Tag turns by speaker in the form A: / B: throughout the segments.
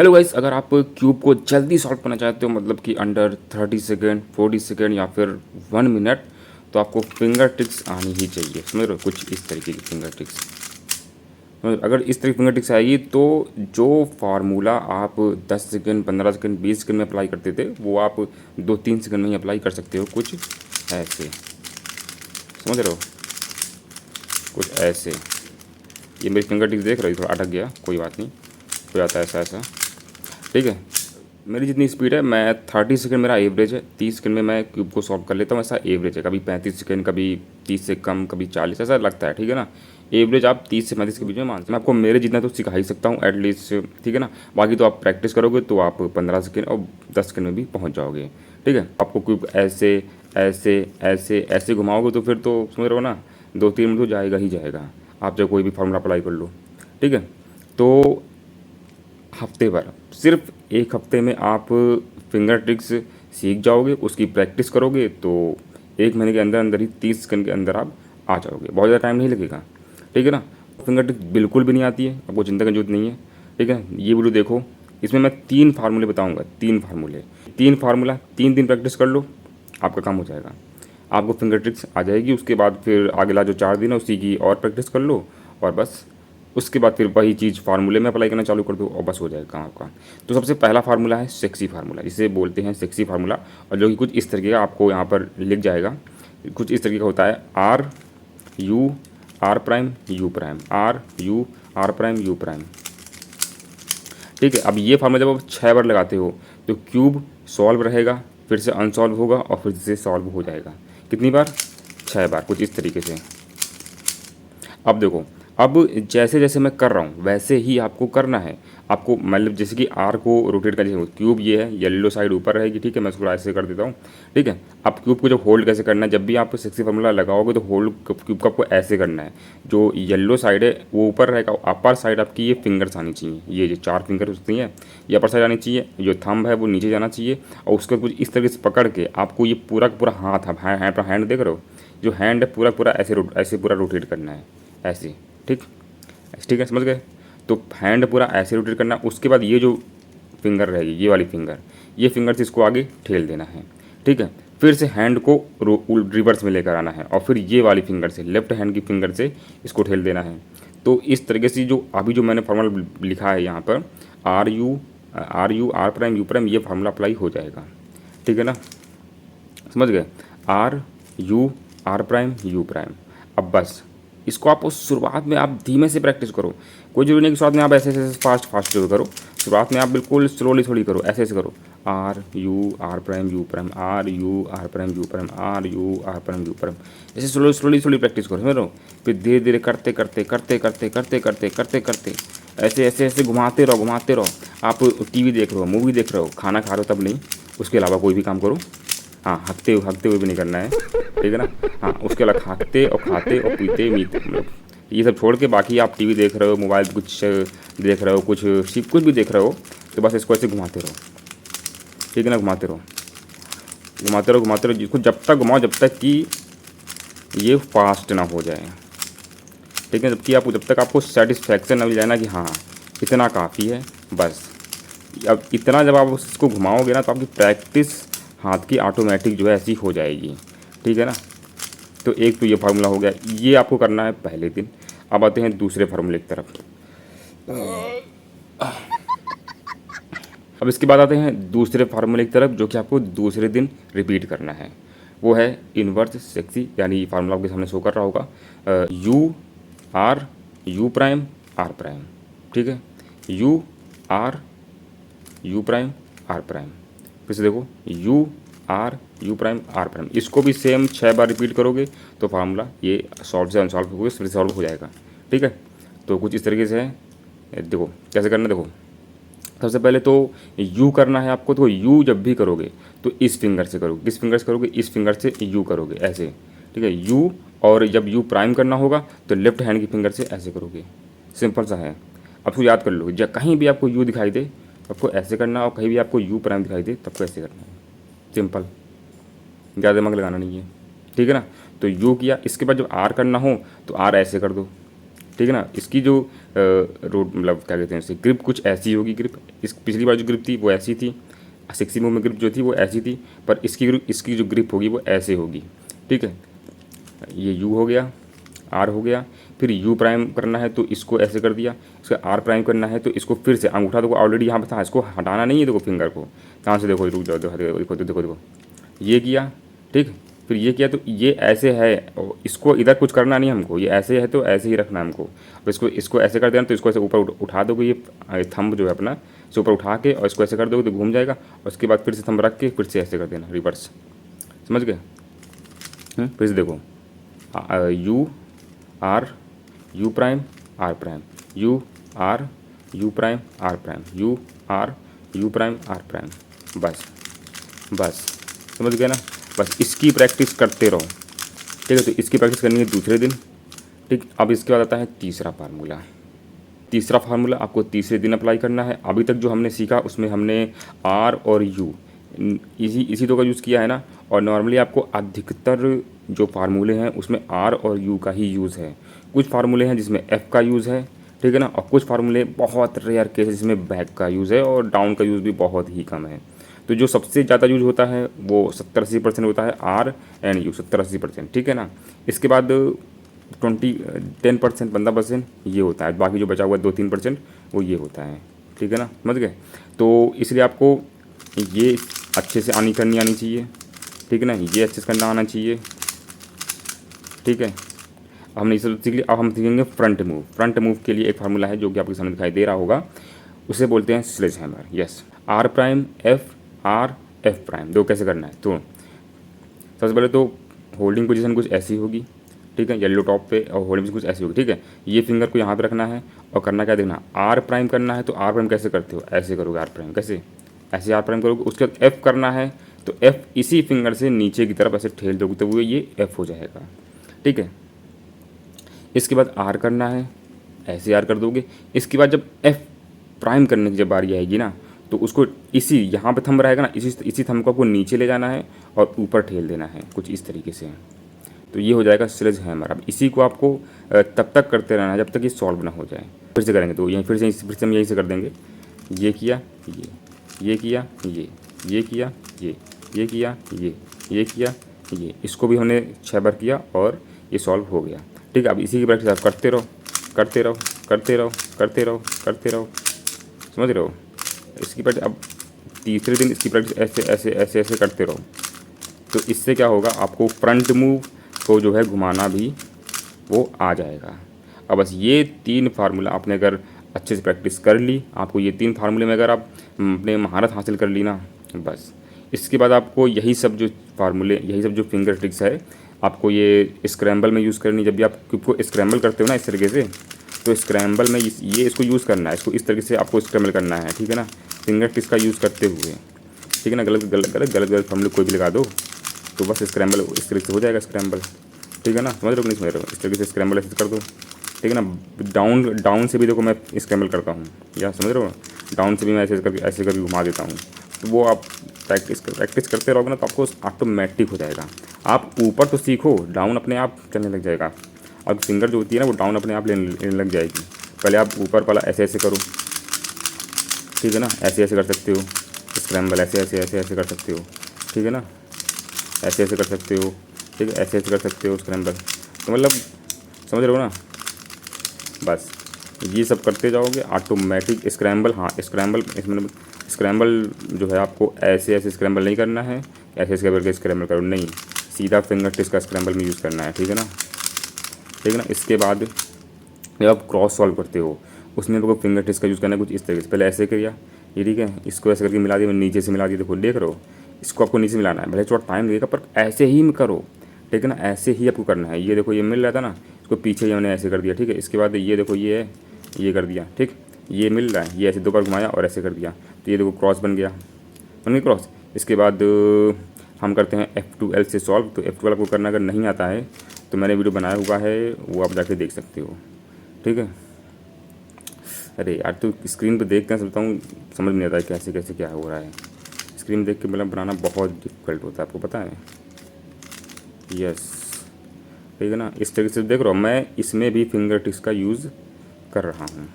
A: Hello guys, अगर आप cube को जल्दी सॉल्व करना चाहते हो, मतलब कि अंडर 30 सेकेंड, 40 सेकेंड या फिर 1 मिनट, तो आपको फिंगर ट्रिक्स आनी ही चाहिए। समझ रहे हो? कुछ इस तरीके की फिंगर ट्रिक्स। अगर इस तरह की फिंगर ट्रिक्स आएगी तो जो फार्मूला आप 10 सेकेंड, 15 सेकेंड, 20 सेकेंड में अप्लाई करते थे वो आप 2-3 सेकेंड में ही अप्लाई कर सकते हो। कुछ ऐसे, समझ रहे हो? कुछ ऐसे। ये मेरी फिंगर टिप्स देख रहे हो, थोड़ा अटक गया, कोई बात नहीं, हो जाता है ऐसा ऐसा। ठीक है, मेरी जितनी स्पीड है, मैं 30 सेकंड मेरा एवरेज है, 30 सेकंड में मैं क्यूब को सॉल्व कर लेता हूँ। ऐसा एवरेज है, कभी 35 सेकंड, कभी 30 से कम, कभी 40, ऐसा लगता है। ठीक है ना, एवरेज आप 30 से 35 के बीच में मान सकते। मैं आपको मेरे जितना तो सिखा ही सकता हूँ एटलीस्ट। ठीक है ना, बाकी तो आप प्रैक्टिस करोगे तो आप 15 सेकंड और 10 सेकंड में भी पहुँच जाओगे। ठीक है, आपको क्यूब ऐसे ऐसे ऐसे ऐसे घुमाओगे तो फिर तो समझ रहे हो ना, 2-3 मिनट तो जाएगा ही जाएगा। आप चाहे कोई भी फार्मूला अप्लाई कर लो। ठीक है, तो हफ्ते भर, सिर्फ एक हफ्ते में आप फिंगर ट्रिक्स सीख जाओगे, उसकी प्रैक्टिस करोगे तो 1 महीने के अंदर अंदर ही 30 सेकंड के अंदर आप आ जाओगे। बहुत ज़्यादा टाइम नहीं लगेगा। ठीक है ना, फिंगर ट्रिक्स बिल्कुल भी नहीं आती है, आपको चिंता की जरूरत नहीं है। ठीक है, ये वीडियो देखो, इसमें मैं 3 फार्मूले बताऊँगा, 3 फार्मूले, 3 फार्मूला, 3 दिन प्रैक्टिस कर लो, आपका काम हो जाएगा। आपको फिंगर ट्रिक्स आ जाएगी। उसके बाद फिर अगला जो 4 दिन है उसी की और प्रैक्टिस कर लो, और बस उसके बाद फिर वही चीज़ फार्मूले में अप्लाई करना चालू कर दो और बस हो जाएगा काम आपका। तो सबसे पहला फार्मूला है सेक्सी फार्मूला, जिसे बोलते हैं सेक्सी फार्मूला, और जो कि कुछ इस तरीके का आपको यहाँ पर लिख जाएगा। कुछ इस तरीके का होता है, R U R prime U prime, R U R prime U prime. ठीक है, अब ये फार्मूला जब आप 6 बार लगाते हो तो क्यूब सॉल्व रहेगा, फिर से अनसॉल्व होगा और फिर से सॉल्व हो जाएगा। कितनी बार? 6 बार, कुछ इस तरीके से। अब देखो, अब जैसे जैसे मैं कर रहा हूँ वैसे ही आपको करना है। आपको मतलब जैसे कि आर को रोटेट कर, जैसे क्यूब ये है, येलो साइड ऊपर रहेगी। ठीक है, मैं इसको ऐसे कर देता हूँ। ठीक है, अब क्यूब को जब होल्ड कैसे करना है, जब भी आप सेक्सी फार्मूला लगाओगे तो होल्ड क्यूब को आपको ऐसे करना है। जो येलो साइड है वो ऊपर रहेगा, अपर साइड आपकी ये फिंगर्स आनी चाहिए, ये जो 4 फिंगर होती हैं ये अपर साइड आनी चाहिए, जो थंब है वो नीचे जाना चाहिए, और उसको कुछ इस तरीके से पकड़ के आपको ये पूरा का पूरा हाथ, हैंड देख रहे हो, जो हैंड है पूरा पूरा ऐसे पूरा रोटेट करना है, ऐसे। ठीक, ठीक है, समझ गए? तो हैंड पूरा ऐसे रोटेट करना। उसके बाद ये जो फिंगर रहेगी, ये वाली फिंगर, ये फिंगर से इसको आगे ठेल देना है। ठीक है, फिर से हैंड को रिवर्स में लेकर आना है, और फिर ये वाली फिंगर से, लेफ्ट हैंड की फिंगर से इसको ठेल देना है। तो इस तरीके से जो अभी जो मैंने फार्मूला लिखा है यहाँ पर, R U R prime U prime, ये फार्मूला अप्लाई हो जाएगा। ठीक है ना, समझ गए? R U R prime U prime. अब बस इसको आप उस शुरुआत में आप धीमे से प्रैक्टिस करो। कोई जरूरी नहीं कि शुरुआत में आप ऐसे ऐसे फास्ट फास्ट करो। शुरुआत में आप बिल्कुल स्लोली थोड़ी करो, ऐसे ऐसे करो, R U R prime U prime, R U R prime U prime, R U R prime U prime, ऐसे स्लोली स्लोली स्लोली प्रैक्टिस करो, समझ लो। फिर धीरे धीरे करते करते करते करते करते करते करते करते ऐसे ऐसे ऐसे घुमाते रहो, घुमाते रहो। आप टीवी देख रहे हो, मूवी देख रहे हो, खाना खा रहे हो, तब नहीं, उसके अलावा कोई भी काम करो। हाँ, हकते हुए भी नहीं करना है। ठीक है ना? हाँ, उसके अलावा खाते और खाते और पीते मीते, मतलब ये सब छोड़ के बाकी आप टीवी देख रहे हो, मोबाइल पे कुछ देख रहे हो, कुछ भी देख रहे हो, तो बस इसको ऐसे घुमाते रहो। ठीक है ना, घुमाते रहो, घुमाते रहो, घुमाते रहो, जिसको जब तक घुमाओ जब तक कि ये फास्ट ना हो जाए। ठीक है, जब तक आपको सेटिस्फैक्शन ना मिल जाए ना कि हाँ इतना काफ़ी है, बस। अब इतना जब आप उसको घुमाओगे ना तो आपकी प्रैक्टिस हाथ की ऑटोमेटिक जो है ऐसी हो जाएगी। ठीक है ना, तो एक तो ये फार्मूला हो गया, ये आपको करना है पहले दिन। अब आते हैं दूसरे फार्मूले की तरफ। अब इसके बाद आते हैं दूसरे फार्मूले की तरफ, जो कि आपको दूसरे दिन रिपीट करना है। वो है इन्वर्स सेक्सी, यानी फार्मूला आपके सामने शो कर रहा होगा, यू प्राइम आर प्राइम। ठीक है, U R U prime R prime. फिर से देखो, यू प्राइम आर प्राइम, इसको भी सेम 6 बार रिपीट करोगे तो फार्मूला ये सॉल्व से अनसॉल्व होकर फिर सॉल्व हो जाएगा। ठीक है, तो कुछ इस तरीके से है। देखो कैसे करना, देखो सबसे पहले तो यू करना है आपको। तो यू जब भी करोगे तो इस फिंगर से करोगे, किस फिंगर से करोगे? इस फिंगर से यू करोगे, ऐसे। ठीक है, यू, और जब यू प्राइम करना होगा तो लेफ्ट हैंड की फिंगर से ऐसे करोगे। सिंपल सा है, अब तो याद कर लो। जब कहीं भी आपको यू दिखाई दे आपको ऐसे करना, और कहीं भी आपको यू प्राइम दिखाई दे तब को ऐसे करना है। सिंपल, ज़्यादा दिमाग लगाना नहीं है। ठीक है ना, तो यू किया, इसके बाद जब आर करना हो तो आर ऐसे कर दो। ठीक है ना। इसकी जो रोड मतलब क्या कहते हैं इसे, ग्रिप कुछ ऐसी होगी। ग्रिप इस पिछली बार जो ग्रिप थी वो ऐसी थी, 60 मूव में ग्रिप जो थी वो ऐसी थी, पर इसकी जो ग्रिप होगी वो ऐसे होगी। ठीक है, ये यू हो गया, आर हो गया, फिर यू प्राइम करना है तो इसको ऐसे कर दिया, इसका आर प्राइम करना है तो इसको फिर से अंगूठा देखो ऑलरेडी यहाँ पे था, इसको हटाना नहीं है। देखो फिंगर को कहाँ से, देखो रुक जाओ, देखो देखो देखो देखो, ये किया, ठीक, फिर ये किया, तो ये ऐसे है, और इसको इधर कुछ करना नहीं हमको, ये ऐसे है तो ऐसे ही रखना है हमको। अब इसको ऐसे कर देना, तो इसको ऐसे ऊपर उठा दोगे, ये थंब जो है अपना इसे ऊपर उठा के और इसको ऐसे कर दोगे तो घूम जाएगा, और उसके बाद फिर से थंब रख के फिर से ऐसे कर देना, रिवर्स। समझ गए? फिर से देखो, U R U prime R prime, U R U prime R prime, U R U prime R prime, बस बस, समझ गए ना। बस इसकी प्रैक्टिस करते रहो, ठीक है। तो इसकी प्रैक्टिस करनी है दूसरे दिन, ठीक। अब इसके बाद आता है तीसरा फार्मूला। तीसरा फार्मूला आपको तीसरे दिन अप्लाई करना है। अभी तक जो हमने सीखा उसमें हमने आर और यू इसी दो का यूज़ किया है ना, और नॉर्मली आपको अधिकतर जो फार्मूले हैं उसमें आर और यू का ही यूज़ है। कुछ फार्मूले हैं जिसमें एफ़ का यूज़ है, ठीक है ना, और कुछ फार्मूले बहुत रेयर केस जिसमें बैक का यूज़ है और डाउन का यूज़ भी बहुत ही कम है। तो जो सबसे ज़्यादा यूज होता है वो 70-80% होता है आर एंड यू, 70-80%, ठीक है ना। इसके बाद 10% 15% ये होता है, बाकी जो बचा हुआ 2-3% वो ये होता है, ठीक है ना, समझ गए। तो इसलिए आपको ये अच्छे से आनी चाहिए, ठीक है ना, ये अच्छे से करना आना चाहिए, ठीक है। अब हमने इसे सीख लिया, अब हम सीखेंगे फ्रंट मूव। फ्रंट मूव के लिए एक फार्मूला है जो कि आपके सामने दिखाई दे रहा होगा, उसे बोलते हैं sledgehammer. Yes, R prime F R F prime, दो कैसे करना है। तो सबसे पहले तो होल्डिंग पोजीशन कुछ ऐसी होगी, ठीक है, येलो टॉप पे, और होल्डिंग पोजीशन कुछ ऐसी होगी, ठीक है। ये फिंगर को यहाँ पे रखना है और करना क्या, देखना आर प्राइम करना है तो आर प्राइम कैसे करते हो, ऐसे करोगे आर प्राइम, कैसे, ऐसे आर प्राइम करोगे। उसके बाद एफ करना है तो एफ इसी फिंगर से नीचे की तरफ ऐसे ठेल दोगे तो वो ये एफ हो जाएगा, ठीक है। इसके बाद आर करना है, ऐसे आर कर दोगे। इसके बाद जब एफ प्राइम करने की जब बारी आएगी ना, तो उसको इसी यहाँ पे थंब रहेगा ना, इसी थंब को आपको नीचे ले जाना है और ऊपर ठेल देना है, कुछ इस तरीके से। तो ये हो जाएगा स्लेज हैमर। अब इसी को आपको तब तक करते रहना है जब तक ये सॉल्व ना हो जाए। फिर से करेंगे तो यहीं फिर से हम यहीं से कर देंगे। ये किया, ये किया, ये किया, ये किया, ये किया, ये, इसको भी हमने 6 बार किया और ये सॉल्व हो गया, ठीक है। अब इसी की प्रैक्टिस आप करते रहो, करते रहो, करते रहो, करते रहो, करते रहो, समझ रहे हो। इसकी प्रैक्टिस अब तीसरे दिन इसकी प्रैक्टिस ऐसे ऐसे ऐसे ऐसे करते रहो। तो इससे क्या होगा, आपको फ्रंट मूव को जो है घुमाना भी वो आ जाएगा। अब बस ये 3 फार्मूला आपने अगर अच्छे से प्रैक्टिस कर ली, आपको ये 3 फार्मूले में अगर आप अपने महारत हासिल कर ली ना, बस इसके बाद आपको यही सब जो फार्मूले, यही सब जो फिंगर ट्रिक्स है, आपको ये स्क्रैम्बल में यूज़ करनी। जब भी आप को स्क्रैम्बल करते हो ना इस तरीके से, तो स्क्रैम्बल में ये इसको यूज़ करना है, इसको इस तरीके से आपको स्क्रैम्बल करना है, ठीक है ना, फिंगर टिप्स का यूज़ करते हुए, ठीक है ना। गलत फार्मूले कोई भी लगा दो तो बस स्क्रैम्बल इस तरीके से हो जाएगा स्क्रैम्बल, ठीक है ना, समझ रहे हो कि नहीं समझ रहे हो। इस तरीके से स्क्रैम्बल ऐसे कर दो, ठीक है ना। डाउन से भी देखो मैं स्क्रैम्बल करता हूँ, या समझ रहे हो, डाउन से भी मैं ऐसे करके घुमा देता हूँ। तो वो आप प्रैक्टिस करते रहोगे ना तो आपको ऑटोमेटिक हो जाएगा। आप ऊपर तो सीखो, डाउन अपने आप चलने लग जाएगा। अब फिंगर जो होती है ना वो डाउन अपने आप लेने लग जाएगी। पहले आप ऊपर वाला ऐसे ऐसे करो, ठीक है ना, ऐसे ऐसे कर सकते हो स्क्रैम्बल, ऐसे ऐसे ऐसे ऐसे कर सकते हो, ठीक है ना, ऐसे ऐसे कर सकते हो, ठीक है, ऐसे ऐसे कर सकते हो स्क्रैम्बल। तो मतलब समझ रहे हो ना। बस ये सब करते जाओगे ऑटोमेटिक स्क्रैम्बल। हाँ स्क्रैम्बल, इसमें स्क्रैम्बल जो है आपको ऐसे ऐसे स्क्रैम्बल नहीं करना है, ऐसे ऐसे करके स्क्रैम्बल करो नहीं, सीधा फिंगर टिप्स का स्क्रैम्बल में यूज़ करना है, ठीक है ना, ठीक है ना। इसके बाद जब आप क्रॉस सॉल्व करते हो उसमें आपको फिंगर टिप्स का यूज़ करना है कुछ इस तरीके से। पहले ऐसे किया, ये ठीक है, इसको ऐसे करके मिला दिया, नीचे से मिला दिया, देखो देख रहे हो, इसको आपको नीचे मिलाना है, भले थोड़ा टाइम लगेगा पर ऐसे ही करो, ठीक है ना, ऐसे ही आपको करना है। ये देखो ये मिल रहा था ना, इसको पीछे ही हमने ऐसे कर दिया, ठीक है। इसके बाद ये देखो ये है, ये कर दिया, ठीक, ये मिल रहा है, ये ऐसे 2 बार घुमाया और ऐसे कर दिया, तो ये देखो क्रॉस बन गया, बन गई क्रॉस। इसके बाद हम करते हैं F2L से सॉल्व। तो F2L आपको करना अगर नहीं आता है तो मैंने वीडियो बनाया हुआ है, वो आप जाके देख सकते हो, ठीक है। अरे यार तो स्क्रीन पे देख कर सोचता हूँ, समझ नहीं आता है कैसे कैसे क्या हो रहा है। स्क्रीन देख के मतलब बनाना बहुत डिफिकल्ट होता है, आपको पता है। यस, ठीक है ना। इस तरीके से देख रहे हो, मैं इसमें भी फिंगर टिप्स का यूज़ कर रहा हूँ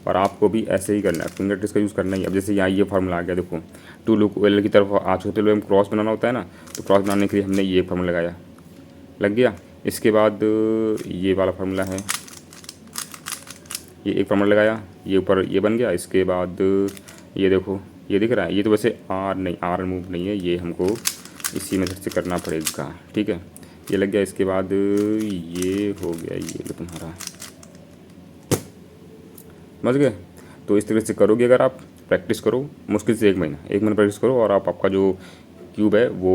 A: और आपको भी ऐसे ही करना है, फिंगर टिप्स का यूज़ करना ही। अब जैसे यहाँ ये फार्मूला आ गया, देखो टू लुक वेल की तरफ आज होते हुए हम क्रॉस बनाना होता है ना, तो क्रॉस बनाने के लिए हमने ये फार्मूला लगाया, लग गया। इसके बाद ये वाला फार्मूला है, ये एक फार्मूला लगाया, ये ऊपर ये बन गया। इसके बाद ये देखो, ये दिख रहा है, ये तो वैसे आर नहीं, आर मूव नहीं है, ये हमको इसी मेथड से करना पड़ेगा, ठीक है। ये लग गया। इसके बाद ये हो गया, ये लो तुम्हारा, समझ गए। तो इस तरह से करोगे, अगर आप प्रैक्टिस करो मुश्किल से 1 महीना प्रैक्टिस करो, और आप आपका जो क्यूब है वो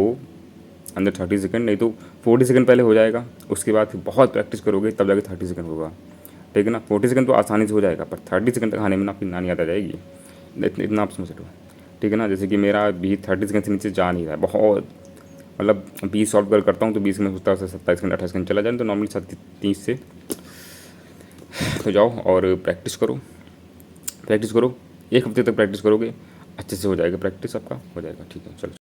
A: अंदर 30 सेकंड, नहीं तो 40 सेकंड पहले हो जाएगा। उसके बाद फिर बहुत प्रैक्टिस करोगे तब जाके 30 सेकंड होगा, ठीक है ना। 40 सेकंड तो आसानी से हो जाएगा, पर 30 सेकंड तक आने में आपकी नानी याद आ जाएगी, इतना आप समझ लो, ठीक है ना। जैसे कि मेरा भी 30 सेकंड से नीचे जा नहीं रहा है, बहुत मतलब 20 सॉल्व कर करता हूँ तो 20 में सोचता है 27 सेकंड 28 सेकंड चला जाए, तो नॉर्मली 30 से तो जाओ और प्रैक्टिस करो, प्रैक्टिस करो। 1 हफ्ते तक प्रैक्टिस करोगे, अच्छे से हो जाएगा, प्रैक्टिस आपका हो जाएगा, ठीक है। चलो।